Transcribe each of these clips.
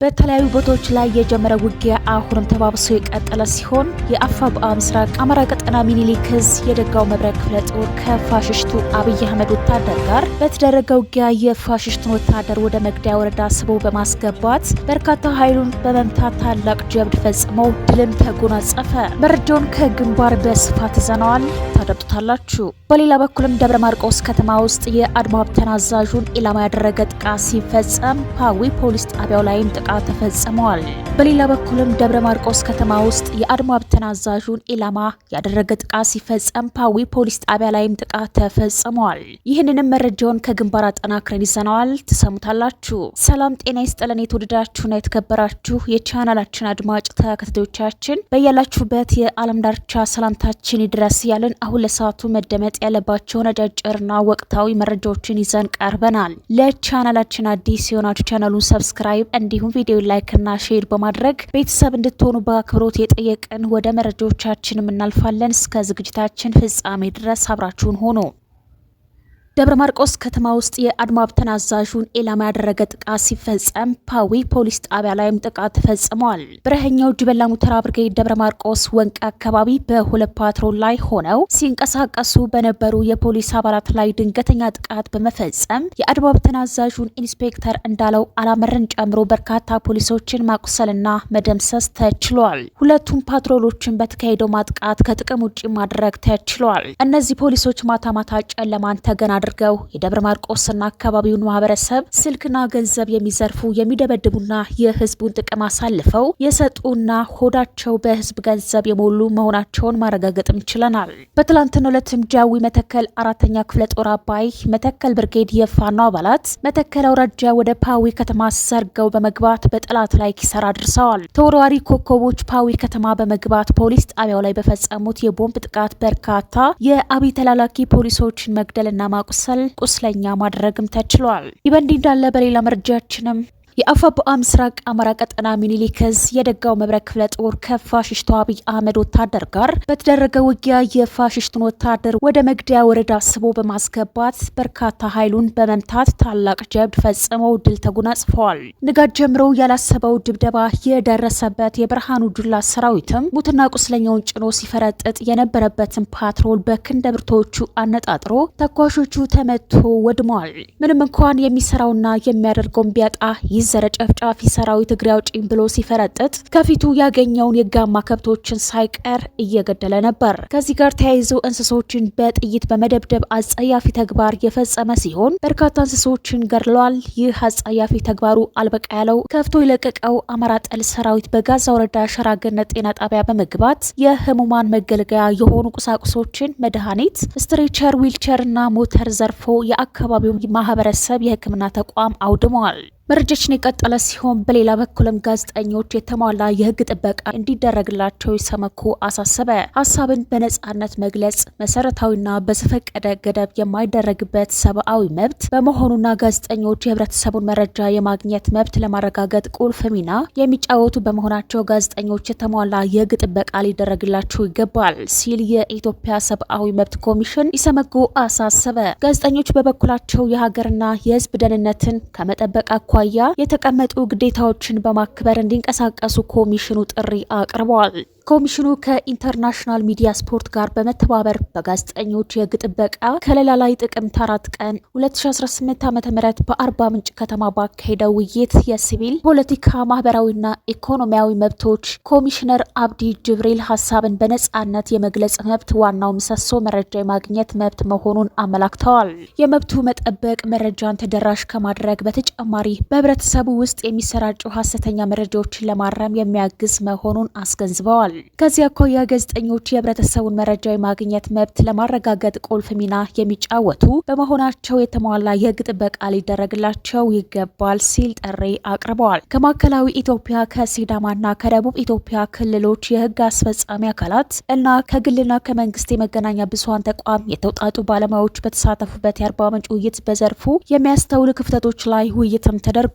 በተለያዩ ቦታዎች ላይ የጀመረ ውጊያ አሁንም ተባብሶ የቀጠለ ሲሆን የአፋብአ ምስራቅ አማራ ቀጠና ሚኒሊክ ዕዝ የደጋው መብረቅ ክፍለ ጦር ከፋሽስቱ አብይ አህመድ ወታደር ጋር በተደረገ ውጊያ የፋሽስቱን ወታደር ወደ መግደያ ወረዳ ስቦ በማስገባት በርካታ ኃይሉን በመምታት ታላቅ ጀብድ ፈጽሞ ድልን ተጎናጸፈ። መረጃውን ከግንባር በስፋት ይዘነዋል፣ ታደምጡታላችሁ። በሌላ በኩልም ደብረ ማርቆስ ከተማ ውስጥ የአድማ ብተና አዛዡን ኢላማ ያደረገ ጥቃት ሲፈጸም ፓዊ ፖሊስ ጣቢያው ላይም ጥቃት ተፈጽሟል። በሌላ በኩልም ደብረ ማርቆስ ከተማ ውስጥ የአድማ ብተና አዛዡን ኢላማ ያደረገ ጥቃት ሲፈጸም ፓዊ ፖሊስ ጣቢያ ላይም ጥቃት ተፈጽሟል። ይህንንም መረጃውን ከግንባር አጠናክረን ይዘነዋል፣ ትሰሙታላችሁ። ሰላም ጤና ይስጥልን። የተወደዳችሁና የተከበራችሁ የቻናላችን አድማጭ ተከታታዮቻችን በያላችሁበት የዓለም ዳርቻ ሰላምታችን ይድረስ ያለን አሁን ለሰዓቱ መደመጥ ያለባቸውን አጫጭርና ወቅታዊ መረጃዎችን ይዘን ቀርበናል። ለቻናላችን አዲስ የሆናችሁ ቻናሉን ሰብስክራይብ እንዲሁም ቪዲዮ ላይክ እና ሼር በማድረግ ቤተሰብ እንድትሆኑ በአክብሮት የጠየቅን ወደ መረጃዎቻችን እናልፋለን። እስከ ዝግጅታችን ፍጻሜ ድረስ አብራችሁን ሆኖ ደብረ ማርቆስ ከተማ ውስጥ የአድማ ብተና አዛዡን ኢላማ ያደረገ ጥቃት ሲፈጸም ፓዊ ፖሊስ ጣቢያ ላይም ጥቃት ተፈጽሟል። ብረኸኛው ጅበላ ሙተራ ብርጌድ ደብረ ማርቆስ ወንቅ አካባቢ በሁለት ፓትሮል ላይ ሆነው ሲንቀሳቀሱ በነበሩ የፖሊስ አባላት ላይ ድንገተኛ ጥቃት በመፈጸም የአድማ ብተና አዛዡን ኢንስፔክተር እንዳለው አላመረን ጨምሮ በርካታ ፖሊሶችን ማቁሰልና መደምሰስ ተችሏል። ሁለቱም ፓትሮሎችን በተካሄደው ማጥቃት ከጥቅም ውጭ ማድረግ ተችሏል። እነዚህ ፖሊሶች ማታ ማታ ጨለማን ተገና አድርገው የደብረ ማርቆስና አካባቢውን ማህበረሰብ ስልክና ገንዘብ የሚዘርፉ የሚደበድቡና የህዝቡን ጥቅም አሳልፈው የሰጡና ሆዳቸው በህዝብ ገንዘብ የሞሉ መሆናቸውን ማረጋገጥም ችለናል። በትላንትናው ዕለትም ጃዊ መተከል አራተኛ ክፍለ ጦር አባይ መተከል ብርጌድ የፋኖ አባላት መተከል አውራጃ ወደ ፓዊ ከተማ ሰርገው በመግባት በጠላት ላይ ኪሳራ አድርሰዋል። ተወርዋሪ ኮከቦች ፓዊ ከተማ በመግባት ፖሊስ ጣቢያው ላይ በፈጸሙት የቦምብ ጥቃት በርካታ የአብይ ተላላኪ ፖሊሶችን መግደልና ማቁሰል ቁስለኛ ማድረግም ተችሏል። ይህ በእንዲህ እንዳለ በሌላ መረጃችንም የአፋብአ ምስራቅ አማራ ቀጠና ሚኒሊክ ዕዝ የደጋው መብረቅ ክፍለ ጦር ከፋሽስቱ አብይ አህመድ ወታደር ጋር በተደረገ ውጊያ የፋሽስቱን ወታደር ወደ መግደያ ወረዳ ስቦ በማስገባት በርካታ ኃይሉን በመምታት ታላቅ ጀብድ ፈጽመው ድል ተጎናጽፈዋል። ንጋት ጀምሮ ያላሰበው ድብደባ የደረሰበት የብርሃኑ ጁላ ሰራዊትም ሙትና ቁስለኛውን ጭኖ ሲፈረጥጥ የነበረበትን ፓትሮል በክንደ ብርቶቹ አነጣጥሮ ተኳሾቹ ተመቶ ወድሟል። ምንም እንኳን የሚሰራውና የሚያደርገውን ቢያጣ ዘረ ጨፍጫፊ ሰራዊት እግሬ አውጪኝ ብሎ ሲፈረጥጥ ከፊቱ ያገኘውን የጋማ ከብቶችን ሳይቀር እየገደለ ነበር። ከዚህ ጋር ተያይዞ እንስሶችን በጥይት በመደብደብ አጸያፊ ተግባር የፈጸመ ሲሆን በርካታ እንስሶችን ገድሏል። ይህ አጸያፊ ተግባሩ አልበቃ ያለው ከፍቶ የለቀቀው አማራ ጠል ሰራዊት በጋዛ ወረዳ ሸራገነት ጤና ጣቢያ በመግባት የህሙማን መገልገያ የሆኑ ቁሳቁሶችን መድኃኒት፣ ስትሬቸር፣ ዊልቸር እና ሞተር ዘርፎ የአካባቢው ማህበረሰብ የህክምና ተቋም አውድመዋል። መረጃችን የቀጠለ ሲሆን በሌላ በኩልም ጋዜጠኞች የተሟላ የህግ ጥበቃ እንዲደረግላቸው ኢሰመኮ አሳሰበ። ሀሳብን በነጻነት መግለጽ መሰረታዊና በዘፈቀደ ገደብ የማይደረግበት ሰብአዊ መብት በመሆኑና ጋዜጠኞች የህብረተሰቡን መረጃ የማግኘት መብት ለማረጋገጥ ቁልፍ ሚና የሚጫወቱ በመሆናቸው ጋዜጠኞች የተሟላ የህግ ጥበቃ ሊደረግላቸው ይገባል ሲል የኢትዮጵያ ሰብአዊ መብት ኮሚሽን ኢሰመኮ አሳሰበ። ጋዜጠኞች በበኩላቸው የሀገርና የህዝብ ደህንነትን ከመጠበቅ አኳያ የተቀመጡ ግዴታዎችን በማክበር እንዲንቀሳቀሱ ኮሚሽኑ ጥሪ አቅርበዋል። ኮሚሽኑ ከኢንተርናሽናል ሚዲያ ስፖርት ጋር በመተባበር በጋዜጠኞች የህግ ጥበቃ ከለላ ላይ ጥቅምት 4 ቀን 2018 ዓ.ም በአርባ ምንጭ ከተማ ባካሄደው ውይይት የሲቪል ፖለቲካ፣ ማህበራዊና ኢኮኖሚያዊ መብቶች ኮሚሽነር አብዲ ጅብሪል ሀሳብን በነጻነት የመግለጽ መብት ዋናው ምሰሶ መረጃ የማግኘት መብት መሆኑን አመላክተዋል። የመብቱ መጠበቅ መረጃን ተደራሽ ከማድረግ በተጨማሪ በህብረተሰቡ ውስጥ የሚሰራጩ ሀሰተኛ መረጃዎችን ለማረም የሚያግዝ መሆኑን አስገንዝበዋል። ከዚህ አኳያ ጋዜጠኞች የህብረተሰቡን መረጃ የማግኘት መብት ለማረጋገጥ ቁልፍ ሚና የሚጫወቱ በመሆናቸው የተሟላ የህግ ጥበቃ ሊደረግላቸው ይገባል ሲል ጥሪ አቅርበዋል። ከማዕከላዊ ኢትዮጵያ፣ ከሲዳማና ከደቡብ ኢትዮጵያ ክልሎች የህግ አስፈጻሚ አካላት እና ከግልና ከመንግስት የመገናኛ ብዙሃን ተቋም የተውጣጡ ባለሙያዎች በተሳተፉበት የአርባ ምንጭ ውይይት በዘርፉ የሚያስተውሉ ክፍተቶች ላይ ውይይትም ተደርጓል።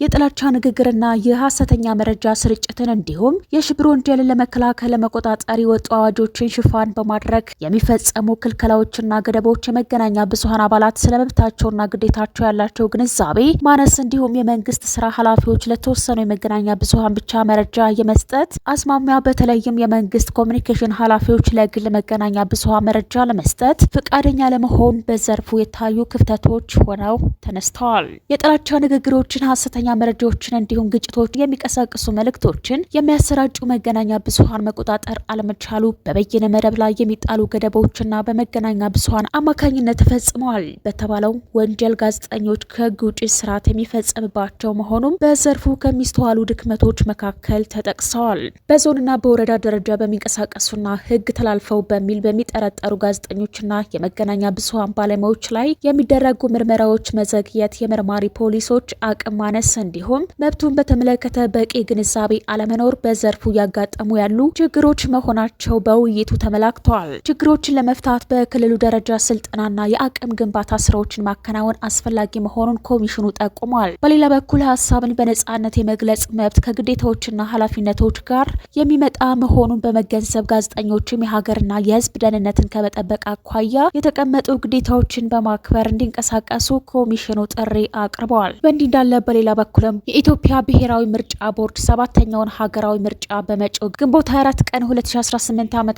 የጥላቻ ንግግርና የሀሰተኛ መረጃ ስርጭትን እንዲሁም የሽብር ወንጀልን ለመከላከል ለመከላከል ለመቆጣጠር የወጡ አዋጆችን ሽፋን በማድረግ የሚፈጸሙ ክልከላዎችና ገደቦች የመገናኛ ብዙሃን አባላት ስለመብታቸውና ግዴታቸው ያላቸው ግንዛቤ ማነስ እንዲሁም የመንግስት ስራ ኃላፊዎች ለተወሰኑ የመገናኛ ብዙሃን ብቻ መረጃ የመስጠት አስማሚያ በተለይም የመንግስት ኮሚኒኬሽን ኃላፊዎች ለግል መገናኛ ብዙሃን መረጃ ለመስጠት ፈቃደኛ ለመሆን በዘርፉ የታዩ ክፍተቶች ሆነው ተነስተዋል። የጥላቻ ንግግሮችን፣ ሐሰተኛ መረጃዎችን እንዲሁም ግጭቶች የሚቀሰቅሱ መልእክቶችን የሚያሰራጩ መገናኛ ብዙሃን መቆጣጠር አለመቻሉ በበይነ መረብ ላይ የሚጣሉ ገደቦችና በመገናኛ ብዙሃን አማካኝነት ተፈጽመዋል በተባለው ወንጀል ጋዜጠኞች ከህግ ውጭ ስርዓት የሚፈጸምባቸው መሆኑም በዘርፉ ከሚስተዋሉ ድክመቶች መካከል ተጠቅሰዋል። በዞንና በወረዳ ደረጃ በሚንቀሳቀሱና ህግ ተላልፈው በሚል በሚጠረጠሩ ጋዜጠኞችና የመገናኛ ብዙሃን ባለሙያዎች ላይ የሚደረጉ ምርመራዎች መዘግየት፣ የመርማሪ ፖሊሶች አቅም ማነስ እንዲሁም መብቱን በተመለከተ በቂ ግንዛቤ አለመኖር በዘርፉ ያጋጠሙ ያሉ ችግሮች መሆናቸው በውይይቱ ተመላክተዋል። ችግሮችን ለመፍታት በክልሉ ደረጃ ስልጠናና የአቅም ግንባታ ስራዎችን ማከናወን አስፈላጊ መሆኑን ኮሚሽኑ ጠቁሟል። በሌላ በኩል ሀሳብን በነጻነት የመግለጽ መብት ከግዴታዎችና ኃላፊነቶች ጋር የሚመጣ መሆኑን በመገንዘብ ጋዜጠኞችም የሀገርና የህዝብ ደህንነትን ከመጠበቅ አኳያ የተቀመጡ ግዴታዎችን በማክበር እንዲንቀሳቀሱ ኮሚሽኑ ጥሪ አቅርበዋል። በእንዲህ እንዳለ በሌላ በኩልም የኢትዮጵያ ብሔራዊ ምርጫ ቦርድ 7ኛውን ሀገራዊ ምርጫ በመጪው ግንቦት 24 ቀን 2018 ዓ.ም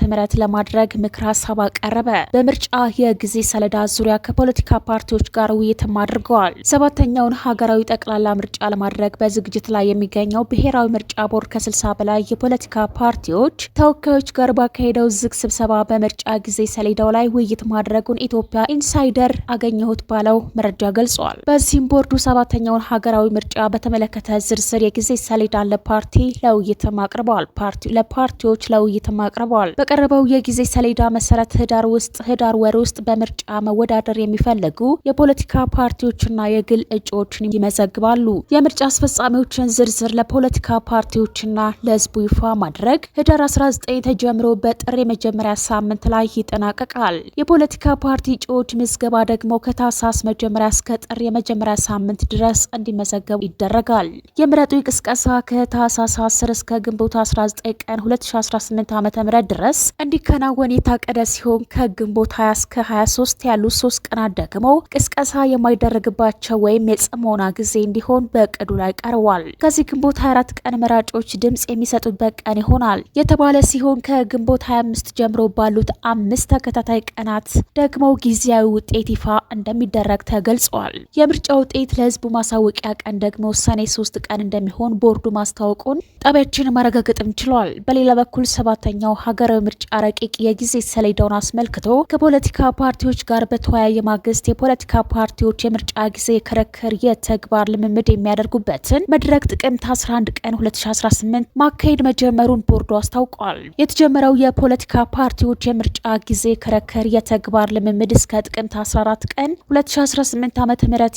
ለማድረግ ምክር ሀሳብ አቀረበ። በምርጫ የጊዜ ሰሌዳ ዙሪያ ከፖለቲካ ፓርቲዎች ጋር ውይይትም አድርገዋል። 7ኛውን ሀገራዊ ጠቅላላ ምርጫ ለማድረግ በዝግጅት ላይ የሚገኘው ብሔራዊ ምርጫ ቦርድ ከ60 በላይ የፖለቲካ ፓርቲዎች ተወካዮች ጋር ባካሄደው ዝግ ስብሰባ በምርጫ ጊዜ ሰሌዳው ላይ ውይይት ማድረጉን ኢትዮጵያ ኢንሳይደር አገኘሁት ባለው መረጃ ገልጿል። በዚህም ቦርዱ 7ኛውን ሀገራዊ ምርጫ በተመለከተ ዝርዝር የጊዜ ሰሌዳን ለውይይትም አቅርበዋል። በቀረበው የጊዜ ሰሌዳ መሰረት ህዳር ወር ውስጥ በምርጫ መወዳደር የሚፈልጉ የፖለቲካ ፓርቲዎችና የግል እጩዎችን ይመዘግባሉ። የምርጫ አስፈጻሚዎችን ዝርዝር ለፖለቲካ ፓርቲዎችና ለህዝቡ ይፋ ማድረግ ህዳር 19 ተጀምሮ በጥር የመጀመሪያ ሳምንት ላይ ይጠናቀቃል። የፖለቲካ ፓርቲ እጩዎች ምዝገባ ደግሞ ከታህሳስ መጀመሪያ እስከ ጥር የመጀመሪያ ሳምንት ድረስ እንዲመዘገቡ ይደረጋል። የምረጡ ቅስቀሳ ከታህሳስ 10 እስከ ግንቦት 19 ቀን 2018 ዓ.ም ድረስ እንዲከናወን የታቀደ ሲሆን ከግንቦት 20 እስከ 23 ያሉ 3 ቀናት ደግሞ ቅስቀሳ የማይደረግባቸው ወይም የጽሞና ጊዜ እንዲሆን በእቅዱ ላይ ቀርቧል። ከዚህ ግንቦት 24 ቀን መራጮች ድምጽ የሚሰጡበት ቀን ይሆናል የተባለ ሲሆን ከግንቦት 25 ጀምሮ ባሉት 5 ተከታታይ ቀናት ደግሞ ጊዜያዊ ውጤት ይፋ እንደሚደረግ ተገልጿል። የምርጫ ውጤት ለህዝቡ ማሳወቂያ ቀን ደግሞ ሰኔ 3 ቀን እንደሚሆን ቦርዱ ማስታወቁን ጣቢያችን ማረጋገጥም ችሏል። በሌላ በኩል 7ኛው ሀገራዊ ምርጫ ረቂቅ የጊዜ ሰሌዳውን አስመልክቶ ከፖለቲካ ፓርቲዎች ጋር በተወያየ ማግስት የፖለቲካ ፓርቲዎች የምርጫ ጊዜ ክርክር የተግባር ልምምድ የሚያደርጉበትን መድረክ ጥቅምት 11 ቀን 2018 ማካሄድ መጀመሩን ቦርዱ አስታውቋል። የተጀመረው የፖለቲካ ፓርቲዎች የምርጫ ጊዜ ክርክር የተግባር ልምምድ እስከ ጥቅምት 14 ቀን 2018 ዓ.ም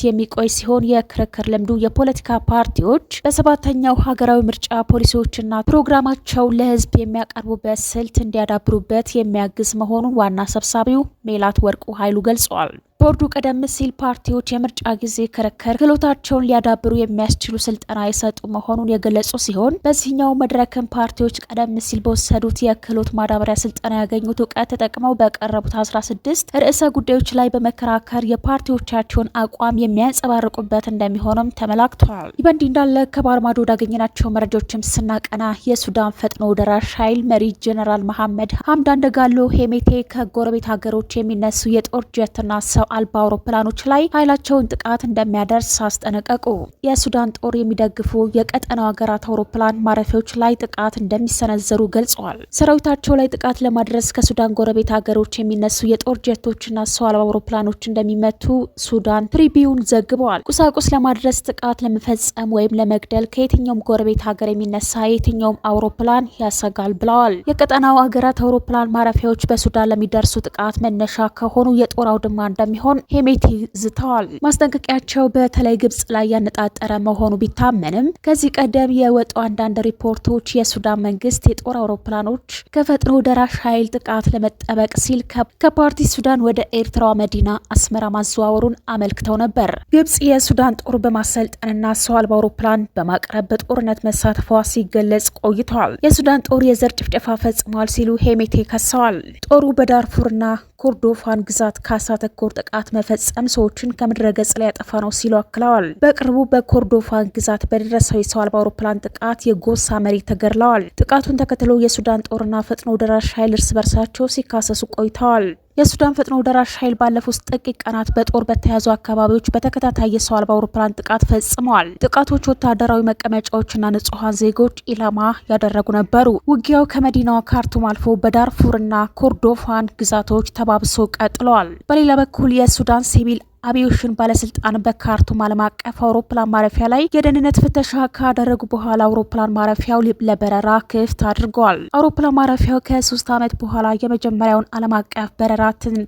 የሚቆይ ሲሆን የክርክር ልምዱ የፖለቲካ ፓርቲዎች በ7ኛው ሀገራዊ ምርጫ ፖሊሲዎችና ፕሮግራማቸው ለህዝብ የሚያቀርቡበት ስልት እንዲያዳብሩበት የሚያግዝ መሆኑን ዋና ሰብሳቢው ሜላት ወርቁ ኃይሉ ገልጸዋል። ቦርዱ ቀደም ሲል ፓርቲዎች የምርጫ ጊዜ ክርክር ክህሎታቸውን ሊያዳብሩ የሚያስችሉ ስልጠና የሰጡ መሆኑን የገለጹ ሲሆን በዚህኛው መድረክም ፓርቲዎች ቀደም ሲል በወሰዱት የክህሎት ማዳበሪያ ስልጠና ያገኙት እውቀት ተጠቅመው በቀረቡት 16 ርዕሰ ጉዳዮች ላይ በመከራከር የፓርቲዎቻቸውን አቋም የሚያንጸባርቁበት እንደሚሆንም ተመላክተዋል። ይህ በእንዲህ እንዳለ ከባህር ማዶ ወዳገኘናቸው መረጃዎችም ስናቀና የሱዳን ፈጥኖ ደራሽ ኃይል መሪ ጀነራል መሐመድ ሀምዳን ደጋሎ ሄሜቴ ከጎረቤት ሀገሮች የሚነሱ የጦር ጀትና ሰው አልባ አውሮፕላኖች ላይ ኃይላቸውን ጥቃት እንደሚያደርስ አስጠነቀቁ። የሱዳን ጦር የሚደግፉ የቀጠናው ሀገራት አውሮፕላን ማረፊያዎች ላይ ጥቃት እንደሚሰነዘሩ ገልጸዋል። ሰራዊታቸው ላይ ጥቃት ለማድረስ ከሱዳን ጎረቤት ሀገሮች የሚነሱ የጦር ጀቶችና ሰው አልባ አውሮፕላኖች እንደሚመቱ ሱዳን ትሪቢዩን ዘግበዋል። ቁሳቁስ ለማድረስ ጥቃት ለመፈጸም ወይም ለመግደል ከየትኛውም ጎረቤት ሀገር የሚነሳ የትኛውም አውሮፕላን ያሰጋል ብለዋል። የቀጠናው ሀገራት አውሮፕላን ማረፊያዎች በሱዳን ለሚደርሱ ጥቃት መነሻ ከሆኑ የጦር አውድማ እንደሚሆን ሄሜቲ ዝተዋል። ማስጠንቀቂያቸው በተለይ ግብጽ ላይ ያነጣጠረ መሆኑ ቢታመንም ከዚህ ቀደም የወጡ አንዳንድ ሪፖርቶች የሱዳን መንግስት የጦር አውሮፕላኖች ከፈጥኖ ደራሽ ኃይል ጥቃት ለመጠበቅ ሲል ከፓርቲ ሱዳን ወደ ኤርትራ መዲና አስመራ ማዘዋወሩን አመልክተው ነበር። ግብጽ የሱዳን ጦር በማሰልጠንና ሰው አልባ አውሮፕላን በማቅረብ በጦርነት መሳተፏ ሲገለጽ ቆይቷል። የሱዳን ጦር የዘር ጭፍጨፋ ፈጽሟል ሲሉ ሄሜቲ ከሰዋል። ጦሩ በዳርፉርና ኮርዶፋን ግዛት ካሳ ተኮር ጥቃት መፈጸም ሰዎችን ከምድረ ገጽ ላይ ያጠፋ ነው ሲሉ አክለዋል። በቅርቡ በኮርዶፋን ግዛት በደረሰው የሰው አልባ አውሮፕላን ጥቃት የጎሳ መሪ ተገድለዋል። ጥቃቱን ተከትሎ የሱዳን ጦርና ፈጥኖ ደራሽ ኃይል እርስ በርሳቸው ሲካሰሱ ቆይተዋል። የሱዳን ፈጥኖ ደራሽ ኃይል ባለፉት ጥቂት ቀናት በጦር በተያዙ አካባቢዎች በተከታታይ የሰው አልባ አውሮፕላን ጥቃት ፈጽመዋል። ጥቃቶች ወታደራዊ መቀመጫዎችና ንጹሐን ዜጎች ኢላማ ያደረጉ ነበሩ። ውጊያው ከመዲናዋ ካርቱም አልፎ በዳርፉርና ኮርዶፋን ግዛቶች ተባብሶ ቀጥለዋል። በሌላ በኩል የሱዳን ሲቪል አቪዬሽን ባለስልጣን በካርቱም ዓለም አቀፍ አውሮፕላን ማረፊያ ላይ የደህንነት ፍተሻ ካደረጉ በኋላ አውሮፕላን ማረፊያው ለበረራ ክፍት አድርገዋል። አውሮፕላን ማረፊያው ከ3 ዓመት በኋላ የመጀመሪያውን ዓለም አቀፍ በረራ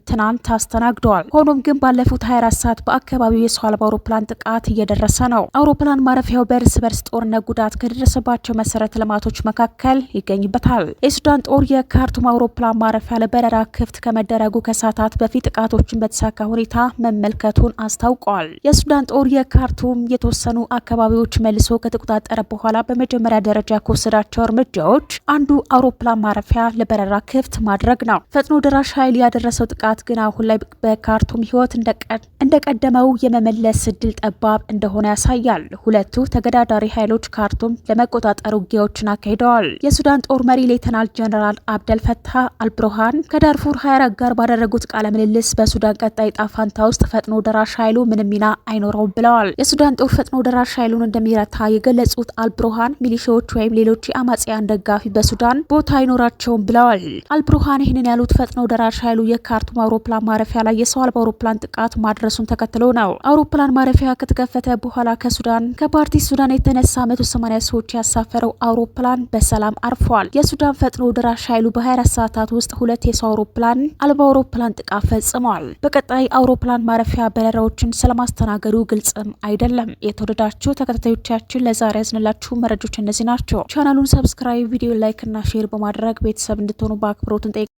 ትናንት አስተናግደዋል። ሆኖም ግን ባለፉት 24 ሰዓት በአካባቢው የሰው አልባ አውሮፕላን ጥቃት እየደረሰ ነው። አውሮፕላን ማረፊያው በእርስ በርስ ጦርነት ጉዳት ከደረሰባቸው መሰረተ ልማቶች መካከል ይገኝበታል። የሱዳን ጦር የካርቱም አውሮፕላን ማረፊያ ለበረራ ክፍት ከመደረጉ ከሰዓታት በፊት ጥቃቶችን በተሳካ ሁኔታ መመልከት ቱን አስታውቀዋል። የሱዳን ጦር የካርቱም የተወሰኑ አካባቢዎች መልሶ ከተቆጣጠረ በኋላ በመጀመሪያ ደረጃ ከወሰዳቸው እርምጃዎች አንዱ አውሮፕላን ማረፊያ ለበረራ ክፍት ማድረግ ነው። ፈጥኖ ደራሽ ኃይል ያደረሰው ጥቃት ግን አሁን ላይ በካርቱም ሕይወት እንደቀደመው የመመለስ እድል ጠባብ እንደሆነ ያሳያል። ሁለቱ ተገዳዳሪ ኃይሎች ካርቱም ለመቆጣጠር ውጊያዎችን አካሂደዋል። የሱዳን ጦር መሪ ሌተናል ጀነራል አብደል ፈታህ አልብሩሃን ከዳርፉር 24 ጋር ባደረጉት ቃለ ምልልስ በሱዳን ቀጣይ ጣፋንታ ውስጥ ፈጥኖ ደራሽ ኃይሉ ምንም ሚና አይኖረውም ብለዋል። የሱዳን ጦር ፈጥኖ ደራሽ ኃይሉን እንደሚረታ የገለጹት አልብሩሃን ሚሊሻዎች ወይም ሌሎች የአማጽያን ደጋፊ በሱዳን ቦታ አይኖራቸውም ብለዋል። አልብሩሃን ይህንን ያሉት ፈጥኖ ደራሽ ኃይሉ የካርቱም አውሮፕላን ማረፊያ ላይ የሰው አልባ አውሮፕላን ጥቃት ማድረሱን ተከትሎ ነው። አውሮፕላን ማረፊያ ከተከፈተ በኋላ ከፓርቲ ሱዳን የተነሳ 180 ሰዎች ያሳፈረው አውሮፕላን በሰላም አርፏል። የሱዳን ፈጥኖ ደራሽ ኃይሉ በ24 ሰዓታት ውስጥ 2 የሰው አልባ አውሮፕላን ጥቃት ፈጽሟል። በቀጣይ አውሮፕላን ማረፊያ በረራዎችን ስለማስተናገዱ ግልጽም አይደለም። የተወደዳችሁ ተከታታዮቻችን ለዛሬ ያዝንላችሁ መረጃዎች እነዚህ ናቸው። ቻናሉን ሰብስክራይብ፣ ቪዲዮ ላይክ እና ሼር በማድረግ ቤተሰብ እንድትሆኑ በአክብሮት እንጠይቃለን።